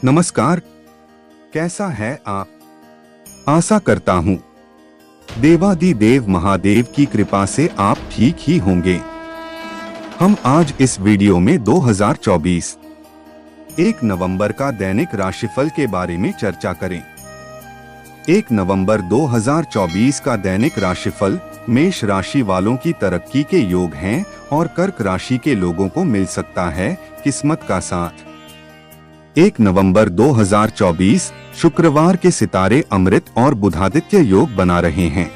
नमस्कार, कैसा है आप? आशा करता हूँ देवादिदेव महादेव की कृपा से आप ठीक ही होंगे। हम आज इस वीडियो में 2024 1 नवंबर का दैनिक राशिफल के बारे में चर्चा करें। 1 नवंबर 2024 का दैनिक राशिफल मेष राशि वालों की तरक्की के योग हैं और कर्क राशि के लोगों को मिल सकता है किस्मत का साथ। 1 नवंबर 2024 शुक्रवार के सितारे अमृत और बुधादित्य योग बना रहे हैं,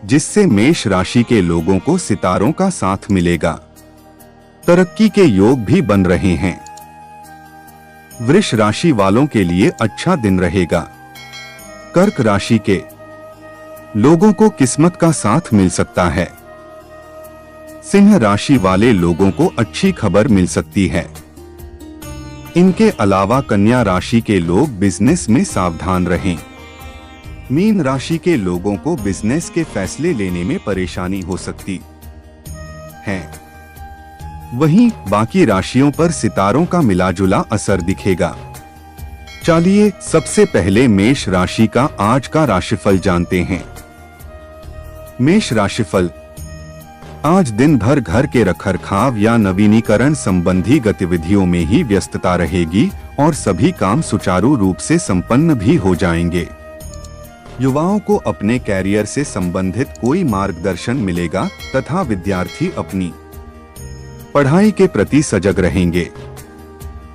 जिससे मेष राशि के लोगों को सितारों का साथ मिलेगा। तरक्की के योग भी बन रहे हैं। वृष राशि वालों के लिए अच्छा दिन रहेगा। कर्क राशि के लोगों को किस्मत का साथ मिल सकता है। सिंह राशि वाले लोगों को अच्छी खबर मिल सकती है। इनके अलावा कन्या राशि के लोग बिजनेस में सावधान रहें। मीन राशि के लोगों को बिजनेस के फैसले लेने में परेशानी हो सकती है। वहीं बाकी राशियों पर सितारों का मिलाजुला असर दिखेगा। चलिए सबसे पहले मेष राशि का आज का राशिफल जानते हैं। मेष राशिफल, आज दिन भर घर के रखरखाव या नवीनीकरण संबंधी गतिविधियों में ही व्यस्तता रहेगी और सभी काम सुचारू रूप से संपन्न भी हो जाएंगे। युवाओं को अपने कैरियर से संबंधित कोई मार्गदर्शन मिलेगा तथा विद्यार्थी अपनी पढ़ाई के प्रति सजग रहेंगे।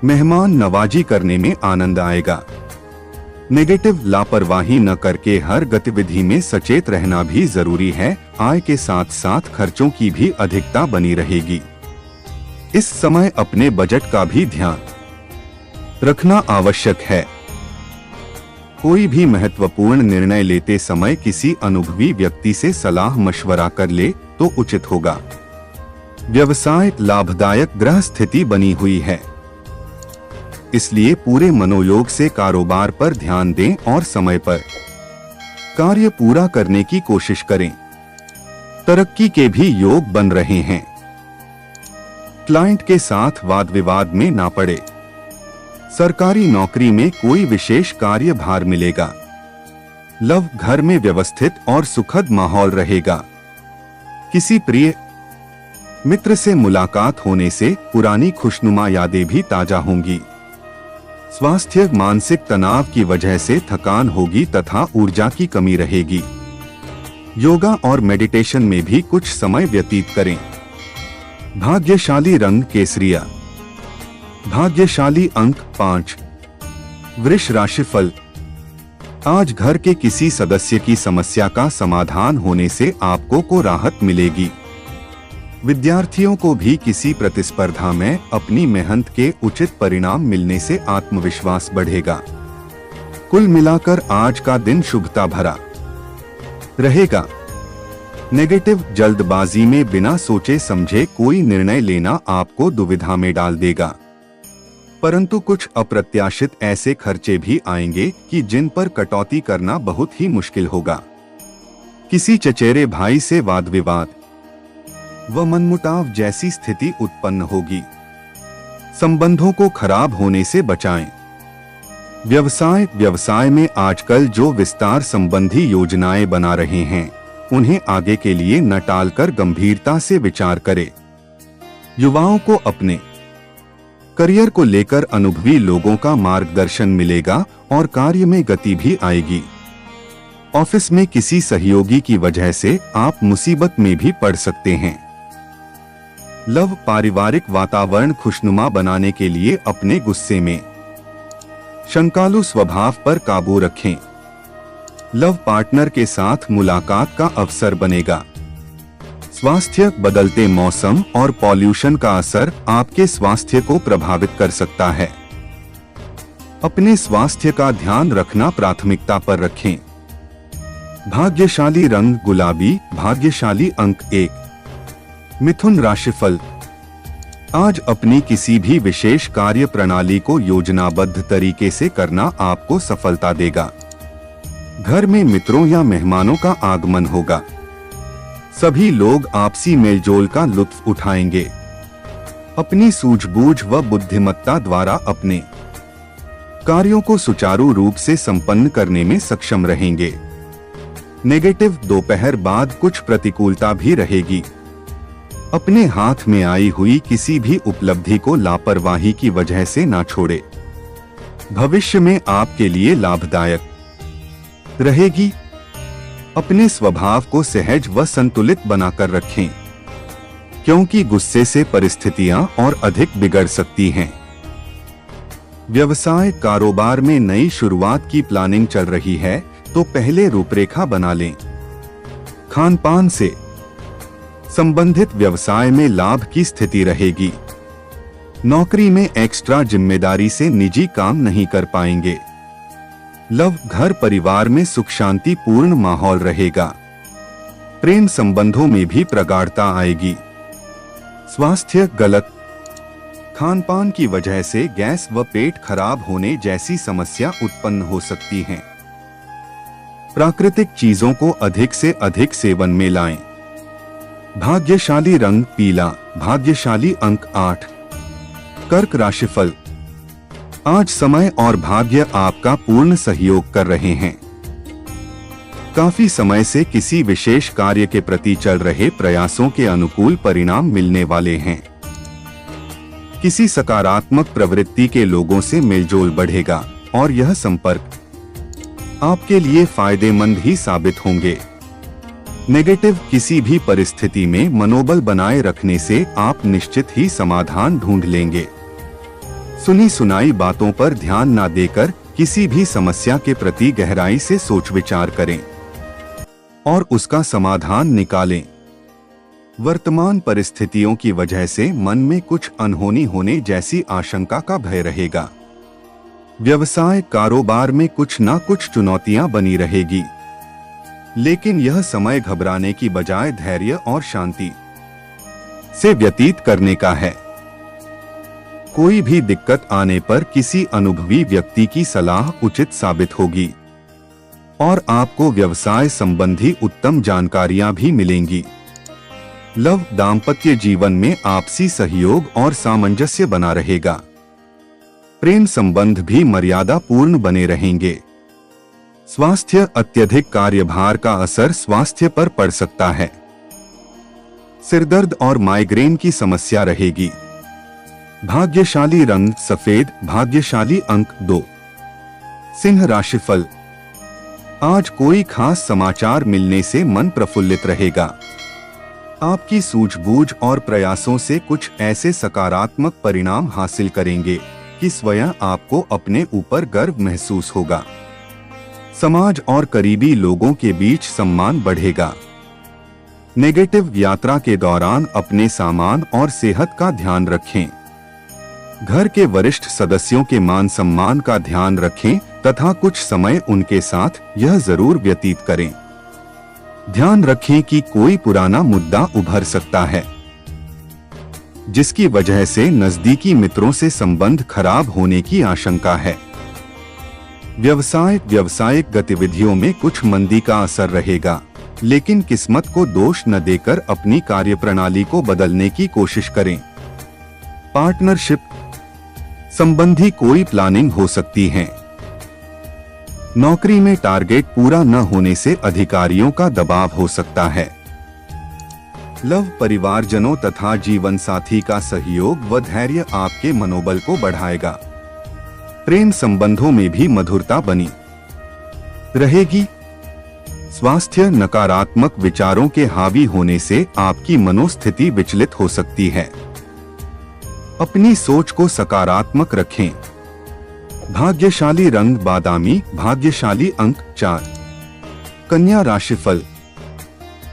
मेहमान नवाजी करने में आनंद आएगा। नेगेटिव लापरवाही न करके हर गतिविधि में सचेत रहना भी जरूरी है। आय के साथ साथ खर्चों की भी अधिकता बनी रहेगी। इस समय अपने बजट का भी ध्यान रखना आवश्यक है। कोई भी महत्वपूर्ण निर्णय लेते समय किसी अनुभवी व्यक्ति से सलाह मशवरा कर ले तो उचित होगा। व्यवसाय लाभदायक ग्रह स्थिति बनी हुई है, इसलिए पूरे मनोयोग से कारोबार पर ध्यान दें और समय पर कार्य पूरा करने की कोशिश करें। तरक्की के भी योग बन रहे हैं। क्लाइंट के साथ वाद विवाद में ना पड़े। सरकारी नौकरी में कोई विशेष कार्य भार मिलेगा। लव, घर में व्यवस्थित और सुखद माहौल रहेगा। किसी प्रिय मित्र से मुलाकात होने से पुरानी खुशनुमा यादें भी ताजा होंगी। स्वास्थ्य, मानसिक तनाव की वजह से थकान होगी तथा ऊर्जा की कमी रहेगी। योगा और मेडिटेशन में भी कुछ समय व्यतीत करें। भाग्यशाली रंग केसरिया। भाग्यशाली अंक 5। वृष राशिफल, आज घर के किसी सदस्य की समस्या का समाधान होने से आपको राहत मिलेगी। विद्यार्थियों को भी किसी प्रतिस्पर्धा में अपनी मेहनत के उचित परिणाम मिलने से आत्मविश्वास बढ़ेगा। कुल मिलाकर आज का दिन शुभता भरा रहेगा। नेगेटिव जल्दबाजी में बिना सोचे समझे कोई निर्णय लेना आपको दुविधा में डाल देगा। परंतु कुछ अप्रत्याशित ऐसे खर्चे भी आएंगे कि जिन पर कटौती करना बहुत ही मुश्किल होगा। किसी चचेरे भाई से वाद विवाद व मनमुटाव जैसी स्थिति उत्पन्न होगी। संबंधों को खराब होने से बचाएं। व्यवसाय में आजकल जो विस्तार संबंधी योजनाएं बना रहे हैं, उन्हें आगे के लिए न टालकर गंभीरता से विचार करें। युवाओं को अपने करियर को लेकर अनुभवी लोगों का मार्गदर्शन मिलेगा और कार्य में गति भी आएगी। ऑफिस में किसी सहयोगी की वजह से आप मुसीबत में भी पड़ सकते हैं। लव, पारिवारिक वातावरण खुशनुमा बनाने के लिए अपने गुस्से में शंकालु स्वभाव पर काबू रखें। लव पार्टनर के साथ मुलाकात का अवसर बनेगा। स्वास्थ्य, बदलते मौसम और पॉल्यूशन का असर आपके स्वास्थ्य को प्रभावित कर सकता है। अपने स्वास्थ्य का ध्यान रखना प्राथमिकता पर रखें। भाग्यशाली रंग गुलाबी। भाग्यशाली अंक 1। मिथुन राशिफल, आज अपनी किसी भी विशेष कार्य प्रणाली को योजनाबद्ध तरीके से करना आपको सफलता देगा। घर में मित्रों या मेहमानों का आगमन होगा। सभी लोग आपसी मेलजोल का लुत्फ उठाएंगे। अपनी सूझबूझ व बुद्धिमत्ता द्वारा अपने कार्यों को सुचारू रूप से संपन्न करने में सक्षम रहेंगे। नेगेटिव, दोपहर बाद कुछ प्रतिकूलता भी रहेगी। अपने हाथ में आई हुई किसी भी उपलब्धि को लापरवाही की वजह से ना छोड़े। भविष्य में आपके लिए लाभदायक रहेगी। अपने स्वभाव को सहज व संतुलित बनाकर रखें, क्योंकि गुस्से से परिस्थितियां और अधिक बिगड़ सकती हैं। व्यवसाय कारोबार में नई शुरुआत की प्लानिंग चल रही है तो पहले रूपरेखा बना लें। खान-पान से संबंधित व्यवसाय में लाभ की स्थिति रहेगी। नौकरी में एक्स्ट्रा जिम्मेदारी से निजी काम नहीं कर पाएंगे। लव, घर परिवार में सुख शांति पूर्ण माहौल रहेगा। प्रेम संबंधों में भी प्रगाढ़ता आएगी। स्वास्थ्य, गलत खान-पान की वजह से गैस व पेट खराब होने जैसी समस्या उत्पन्न हो सकती हैं। प्राकृतिक चीजों को अधिक से अधिक सेवन में लाएं। भाग्यशाली रंग पीला, भाग्यशाली अंक 8। कर्क राशिफल। आज समय और भाग्य आपका पूर्ण सहयोग कर रहे हैं। काफी समय से किसी विशेष कार्य के प्रति चल रहे प्रयासों के अनुकूल परिणाम मिलने वाले हैं। किसी सकारात्मक प्रवृत्ति के लोगों से मेलजोल बढ़ेगा और यह संपर्क आपके लिए फायदेमंद ही साबित होंगे। नेगेटिव, किसी भी परिस्थिति में मनोबल बनाए रखने से आप निश्चित ही समाधान ढूंढ लेंगे। सुनी सुनाई बातों पर ध्यान न देकर किसी भी समस्या के प्रति गहराई से सोच विचार करें और उसका समाधान निकालें। वर्तमान परिस्थितियों की वजह से मन में कुछ अनहोनी होने जैसी आशंका का भय रहेगा। व्यवसाय कारोबार में कुछ ना कुछ चुनौतियां बनी रहेगी, लेकिन यह समय घबराने की बजाय धैर्य और शांति से व्यतीत करने का है। कोई भी दिक्कत आने पर किसी अनुभवी व्यक्ति की सलाह उचित साबित होगी और आपको व्यवसाय संबंधी उत्तम जानकारियां भी मिलेंगी। लव, दाम्पत्य जीवन में आपसी सहयोग और सामंजस्य बना रहेगा। प्रेम संबंध भी मर्यादा पूर्ण बने रहेंगे। स्वास्थ्य, अत्यधिक कार्यभार का असर स्वास्थ्य पर पड़ सकता है। सिरदर्द और माइग्रेन की समस्या रहेगी। भाग्यशाली रंग सफेद, भाग्यशाली अंक 2। सिंह राशिफल। आज कोई खास समाचार मिलने से मन प्रफुल्लित रहेगा। आपकी सूझबूझ और प्रयासों से कुछ ऐसे सकारात्मक परिणाम हासिल करेंगे कि स्वयं आपको अपने ऊपर गर्व महसूस होगा। समाज और करीबी लोगों के बीच सम्मान बढ़ेगा। नेगेटिव, यात्रा के दौरान अपने सामान और सेहत का ध्यान रखें। घर के वरिष्ठ सदस्यों के मान सम्मान का ध्यान रखें तथा कुछ समय उनके साथ यह जरूर व्यतीत करें। ध्यान रखें कि कोई पुराना मुद्दा उभर सकता है, जिसकी वजह से नजदीकी मित्रों से संबंध खराब होने की आशंका है। व्यावसायिक गतिविधियों में कुछ मंदी का असर रहेगा, लेकिन किस्मत को दोष न देकर अपनी कार्यप्रणाली को बदलने की कोशिश करें। पार्टनरशिप संबंधी कोई प्लानिंग हो सकती है। नौकरी में टारगेट पूरा न होने से अधिकारियों का दबाव हो सकता है। लव, परिवारजनों तथा जीवन साथी का सहयोग व धैर्य आपके मनोबल को बढ़ाएगा। प्रेम संबंधों में भी मधुरता बनी रहेगी। स्वास्थ्य, नकारात्मक विचारों के हावी होने से आपकी मनोस्थिति विचलित हो सकती है। अपनी सोच को सकारात्मक रखें। भाग्यशाली रंग बादामी, भाग्यशाली अंक 4। कन्या राशिफल।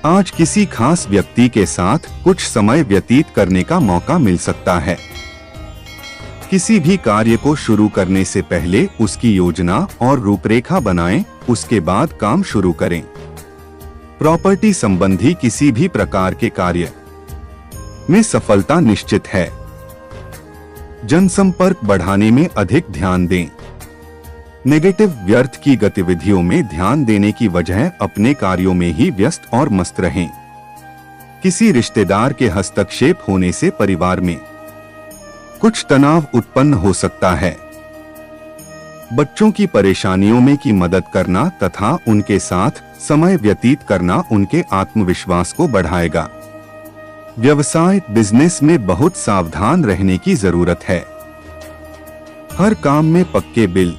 आज किसी खास व्यक्ति के साथ कुछ समय व्यतीत करने का मौका मिल सकता है। किसी भी कार्य को शुरू करने से पहले उसकी योजना और रूपरेखा बनाएं, उसके बाद काम शुरू करें। प्रॉपर्टी संबंधी किसी भी प्रकार के कार्य में सफलता निश्चित है। जनसंपर्क बढ़ाने में अधिक ध्यान दें। नेगेटिव, व्यर्थ की गतिविधियों में ध्यान देने की बजाय अपने कार्यों में ही व्यस्त और मस्त रहें। किसी रिश्तेदार के हस्तक्षेप होने से परिवार में कुछ तनाव उत्पन्न हो सकता है। बच्चों की परेशानियों में की मदद करना तथा उनके साथ समय व्यतीत करना उनके आत्मविश्वास को बढ़ाएगा। व्यवसाय बिजनेस में बहुत सावधान रहने की जरूरत है। हर काम में पक्के बिल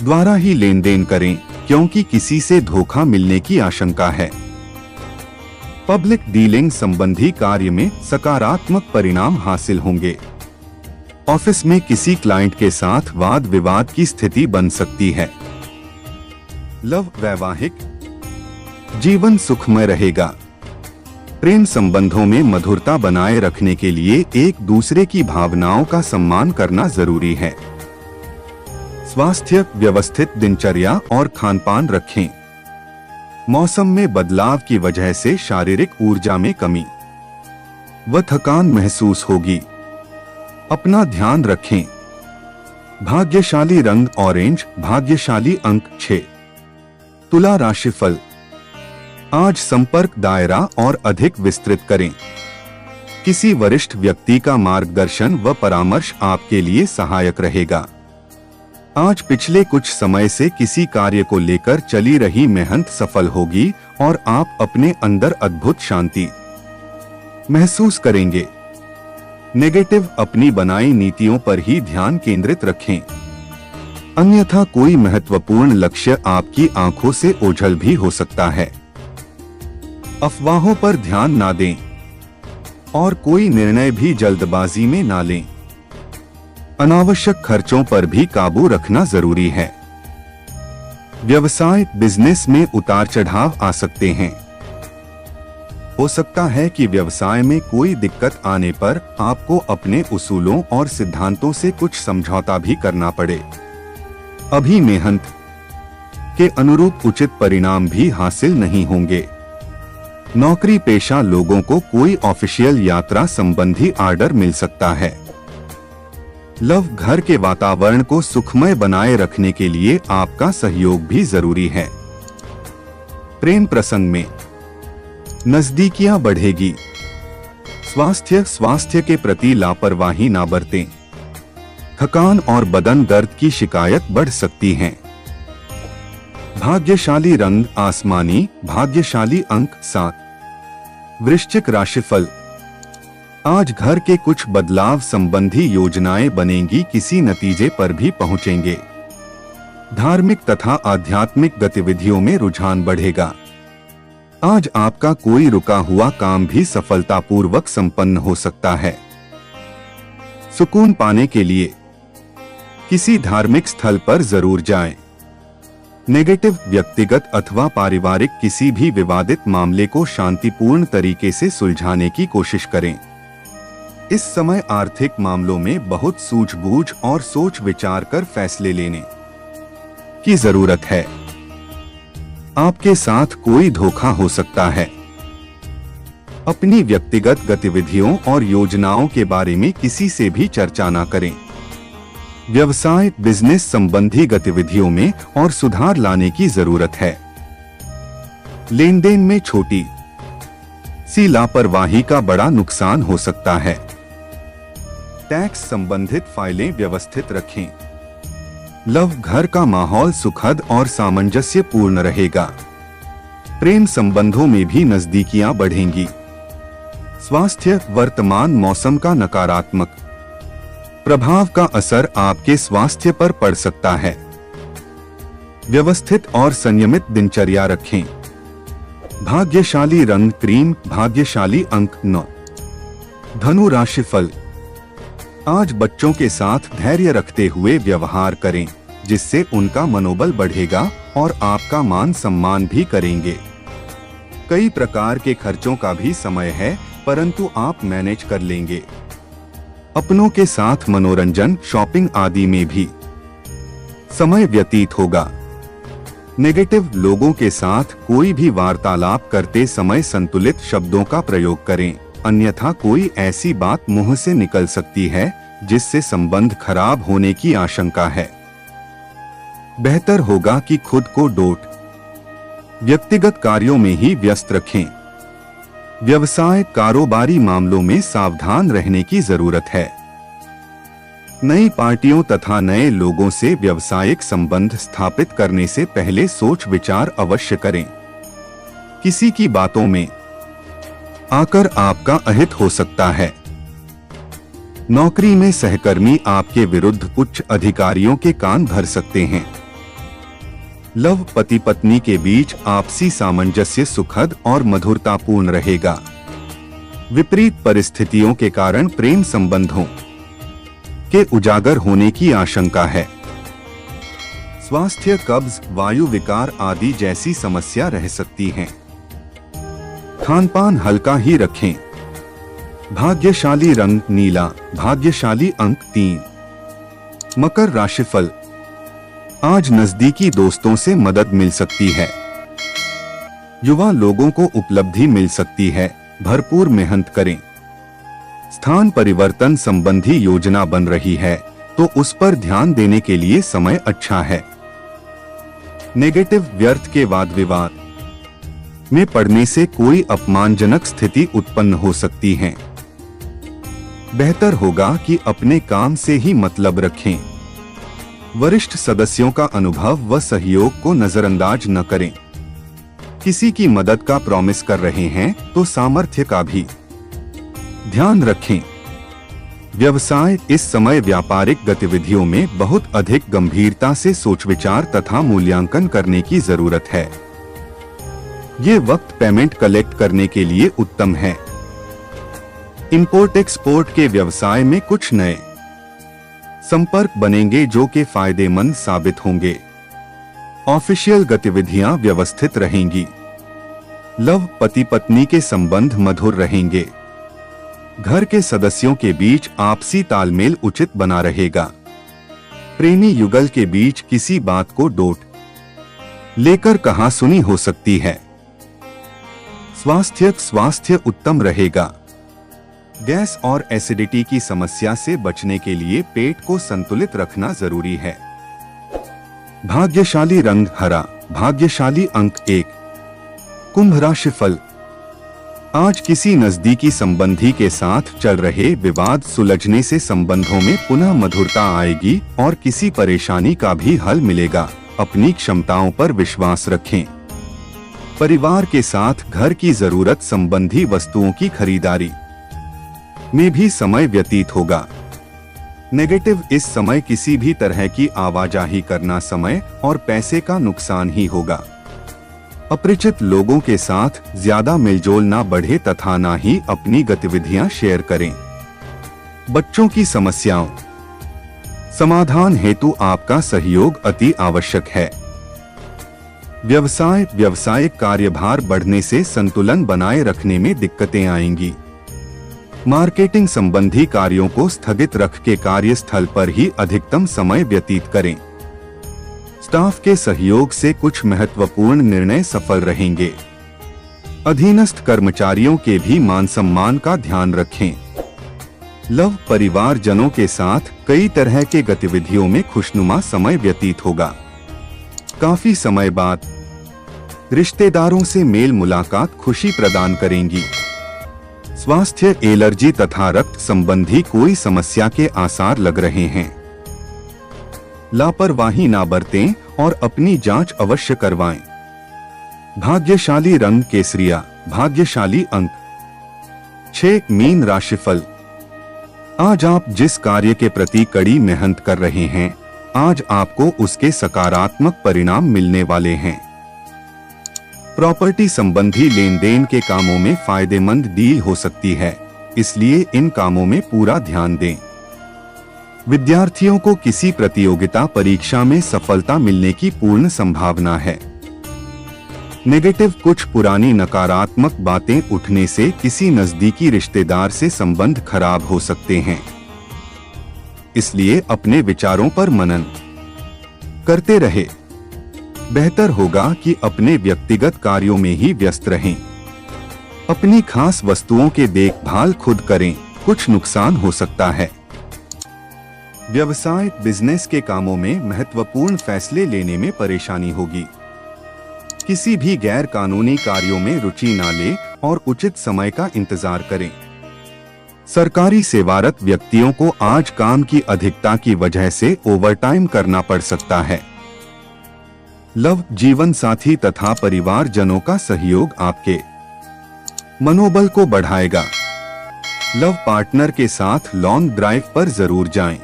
द्वारा ही लेन देन करें, क्योंकि किसी से धोखा मिलने की आशंका है। पब्लिक डीलिंग संबंधी कार्य में सकारात्मक परिणाम हासिल होंगे। ऑफिस में किसी क्लाइंट के साथ वाद विवाद की स्थिति बन सकती है। लव वैवाहिक जीवन सुखमय रहेगा। प्रेम संबंधों में मधुरता बनाए रखने के लिए एक दूसरे की भावनाओं का सम्मान करना जरूरी है। स्वास्थ्य व्यवस्थित दिनचर्या और खानपान रखें। मौसम में बदलाव की वजह से शारीरिक ऊर्जा में कमी व थकान महसूस होगी। अपना ध्यान रखें। भाग्यशाली रंग ऑरेंज, भाग्यशाली अंक 6। तुला राशिफल। आज संपर्क दायरा और अधिक विस्तृत करें। किसी वरिष्ठ व्यक्ति का मार्गदर्शन व परामर्श आपके लिए सहायक रहेगा। आज पिछले कुछ समय से किसी कार्य को लेकर चली रही मेहनत सफल होगी और आप अपने अंदर अद्भुत शांति महसूस करेंगे। नेगेटिव अपनी बनाई नीतियों पर ही ध्यान केंद्रित रखें, अन्यथा कोई महत्वपूर्ण लक्ष्य आपकी आंखों से ओझल भी हो सकता है। अफवाहों पर ध्यान ना दें और कोई निर्णय भी जल्दबाजी में ना लें। अनावश्यक खर्चों पर भी काबू रखना जरूरी है। व्यवसाय बिजनेस में उतार चढ़ाव आ सकते हैं। हो सकता है कि व्यवसाय में कोई दिक्कत आने पर आपको अपने उसूलों और सिद्धांतों से कुछ समझौता भी करना पड़े। अभी मेहनत के अनुरूप उचित परिणाम भी हासिल नहीं होंगे। नौकरी पेशा लोगों को कोई ऑफिशियल यात्रा संबंधी आर्डर मिल सकता है। लव घर के वातावरण को सुखमय बनाए रखने के लिए आपका सहयोग भी जरूरी है। प्रेम प्रसंग में नजदीकियां बढ़ेगी। स्वास्थ्य के प्रति लापरवाही ना बरतें। थकान और बदन दर्द की शिकायत बढ़ सकती है। भाग्यशाली रंग आसमानी, भाग्यशाली अंक 7। वृश्चिक राशिफल। आज घर के कुछ बदलाव संबंधी योजनाएं बनेंगी, किसी नतीजे पर भी पहुंचेंगे। धार्मिक तथा आध्यात्मिक गतिविधियों में रुझान बढ़ेगा। आज आपका कोई रुका हुआ काम भी सफलतापूर्वक संपन्न हो सकता है। सुकून पाने के लिए किसी धार्मिक स्थल पर जरूर जाएं। नेगेटिव व्यक्तिगत अथवा पारिवारिक किसी भी विवादित मामले को शांतिपूर्ण तरीके से सुलझाने की कोशिश करें। इस समय आर्थिक मामलों में बहुत सूझबूझ और सोच विचार कर फैसले लेने की जरूरत है। आपके साथ कोई धोखा हो सकता है। अपनी व्यक्तिगत गतिविधियों और योजनाओं के बारे में किसी से भी चर्चा न करें। व्यवसाय बिजनेस संबंधी गतिविधियों में और सुधार लाने की जरूरत है। लेन देन में छोटी सी लापरवाही का बड़ा नुकसान हो सकता है। टैक्स संबंधित फाइलें व्यवस्थित रखें। लव घर का माहौल सुखद और सामंजस्यपूर्ण रहेगा। प्रेम संबंधों में भी नजदीकियां बढ़ेंगी। स्वास्थ्य वर्तमान मौसम का नकारात्मक प्रभाव का असर आपके स्वास्थ्य पर पड़ सकता है। व्यवस्थित और संयमित दिनचर्या रखें। भाग्यशाली रंग क्रीम, भाग्यशाली अंक 9। धनु राशिफल। आज बच्चों के साथ धैर्य रखते हुए व्यवहार करें, जिससे उनका मनोबल बढ़ेगा और आपका मान सम्मान भी करेंगे। कई प्रकार के खर्चों का भी समय है, परंतु आप मैनेज कर लेंगे। अपनों के साथ मनोरंजन, शॉपिंग आदि में भी समय व्यतीत होगा। नेगेटिव लोगों के साथ कोई भी वार्तालाप करते समय संतुलित शब्दों का प्रयोग करें, अन्यथा कोई ऐसी बात मुंह से निकल सकती है जिससे संबंध खराब होने की आशंका है। बेहतर होगा कि खुद को व्यक्तिगत कार्यों में ही व्यस्त रखें। व्यवसाय कारोबारी मामलों में सावधान रहने की जरूरत है। नई पार्टियों तथा नए लोगों से व्यावसायिक संबंध स्थापित करने से पहले सोच विचार अवश्य करें। किसी की बातों में आकर आपका अहित हो सकता है। नौकरी में सहकर्मी आपके विरुद्ध उच्च अधिकारियों के कान भर सकते हैं। लव पति पत्नी के बीच आपसी सामंजस्य सुखद और मधुरतापूर्ण रहेगा। विपरीत परिस्थितियों के कारण प्रेम संबंधों के उजागर होने की आशंका है। स्वास्थ्य कब्ज, वायु विकार आदि जैसी समस्या रह सकती है। खानपान हल्का ही रखें। भाग्यशाली रंग नीला, भाग्यशाली अंक 3। मकर राशिफल, आज नजदीकी दोस्तों से मदद मिल सकती है। युवा लोगों को उपलब्धि मिल सकती है, भरपूर मेहनत करें। स्थान परिवर्तन संबंधी योजना बन रही है तो उस पर ध्यान देने के लिए समय अच्छा है। नेगेटिव, व्यर्थ के वाद विवाद में पड़ने से कोई अपमानजनक स्थिति उत्पन्न हो सकती है। बेहतर होगा कि अपने काम से ही मतलब रखें। वरिष्ठ सदस्यों का अनुभव व सहयोग को नजरअंदाज न करें। किसी की मदद का प्रॉमिस कर रहे हैं तो सामर्थ्य का भी ध्यान रखें। व्यवसाय, इस समय व्यापारिक गतिविधियों में बहुत अधिक गंभीरता से सोच विचार तथा मूल्यांकन करने की जरूरत है। ये वक्त पेमेंट कलेक्ट करने के लिए उत्तम है। इंपोर्ट एक्सपोर्ट के व्यवसाय में कुछ नए संपर्क बनेंगे जो कि फायदेमंद साबित होंगे। ऑफिशियल गतिविधियां व्यवस्थित रहेंगी। लव पति पत्नी के संबंध मधुर रहेंगे। घर के सदस्यों के बीच आपसी तालमेल उचित बना रहेगा। प्रेमी युगल के बीच किसी बात को डोट लेकर कहासुनी हो सकती है। स्वास्थ्य उत्तम रहेगा। गैस और एसिडिटी की समस्या से बचने के लिए पेट को संतुलित रखना जरूरी है। भाग्यशाली रंग हरा, भाग्यशाली अंक 1। कुंभ राशिफल, आज किसी नजदीकी संबंधी के साथ चल रहे विवाद सुलझने से संबंधों में पुनः मधुरता आएगी और किसी परेशानी का भी हल मिलेगा। अपनी क्षमताओं पर विश्वास रखें। परिवार के साथ घर की जरूरत संबंधी वस्तुओं की खरीदारी में भी समय व्यतीत होगा। नेगेटिव, इस समय किसी भी तरह की आवाजाही करना समय और पैसे का नुकसान ही होगा। अपरिचित लोगों के साथ ज्यादा मिलजोल ना बढ़े तथा ना ही अपनी गतिविधियां शेयर करें। बच्चों की समस्याओं समाधान हेतु आपका सहयोग अति आवश्यक है। व्यवसाय, व्यावसायिक कार्यभार बढ़ने से संतुलन बनाए रखने में दिक्कतें आएंगी। मार्केटिंग संबंधी कार्यों को स्थगित रख के कार्यस्थल पर ही अधिकतम समय व्यतीत करें। स्टाफ के सहयोग से कुछ महत्वपूर्ण निर्णय सफल रहेंगे। अधीनस्थ कर्मचारियों के भी मान सम्मान का ध्यान रखें। लव, परिवारजनों के साथ कई तरह के गतिविधियों में खुशनुमा समय व्यतीत होगा। काफी समय बाद रिश्तेदारों से मेल मुलाकात खुशी प्रदान करेंगी। स्वास्थ्य, एलर्जी तथा रक्त संबंधी कोई समस्या के आसार लग रहे हैं। लापरवाही ना बरतें और अपनी जांच अवश्य करवाएं। भाग्यशाली रंग केसरिया, भाग्यशाली अंक 6। मीन राशिफल, आज आप जिस कार्य के प्रति कड़ी मेहनत कर रहे हैं, आज आपको उसके सकारात्मक परिणाम मिलने वाले हैं। प्रॉपर्टी संबंधी लेन देन के कामों में फायदेमंद डील हो सकती है, इसलिए इन कामों में पूरा ध्यान दें। विद्यार्थियों को किसी प्रतियोगिता परीक्षा में सफलता मिलने की पूर्ण संभावना है। नेगेटिव, कुछ पुरानी नकारात्मक बातें उठने से किसी नजदीकी रिश्तेदार से संबंध खराब हो सकते हैं, इसलिए अपने विचारों पर मनन करते रहे। बेहतर होगा कि अपने व्यक्तिगत कार्यों में ही व्यस्त रहें। अपनी खास वस्तुओं के देखभाल खुद करें, कुछ नुकसान हो सकता है। व्यवसाय, बिजनेस के कामों में महत्वपूर्ण फैसले लेने में परेशानी होगी। किसी भी गैर कानूनी कार्यों में रुचि न लें और उचित समय का इंतजार करें। सरकारी सेवारत व्यक्तियों को आज काम की अधिकता की वजह से ओवरटाइम करना पड़ सकता है। लव, जीवन साथी तथा परिवारजनों का सहयोग आपके मनोबल को बढ़ाएगा। लव पार्टनर के साथ लॉन्ग ड्राइव पर जरूर जाएं।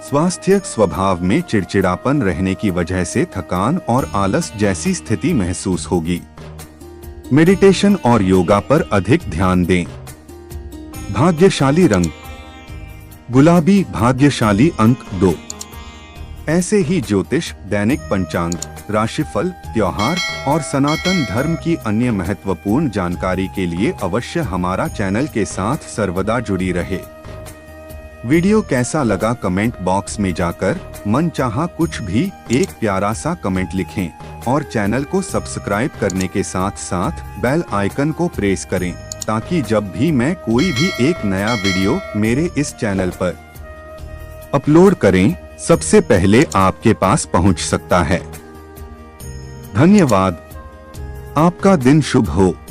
स्वास्थ्य, स्वभाव में चिड़चिड़ापन रहने की वजह से थकान और आलस जैसी स्थिति महसूस होगी। मेडिटेशन और योगा पर अधिक ध्यान दें। भाग्यशाली रंग गुलाबी, भाग्यशाली अंक 2। ऐसे ही ज्योतिष, दैनिक पंचांग, राशिफल, त्योहार और सनातन धर्म की अन्य महत्वपूर्ण जानकारी के लिए अवश्य हमारा चैनल के साथ सर्वदा जुड़ी रहे। वीडियो कैसा लगा कमेंट बॉक्स में जाकर मनचाहा कुछ भी एक प्यारा सा कमेंट लिखें और चैनल को सब्सक्राइब करने के साथ साथ बेल आइकन को प्रेस करें ताकि जब भी मैं कोई भी एक नया वीडियो मेरे इस चैनल पर अपलोड करें सबसे पहले आपके पास पहुंच सकता है। धन्यवाद। आपका दिन शुभ हो।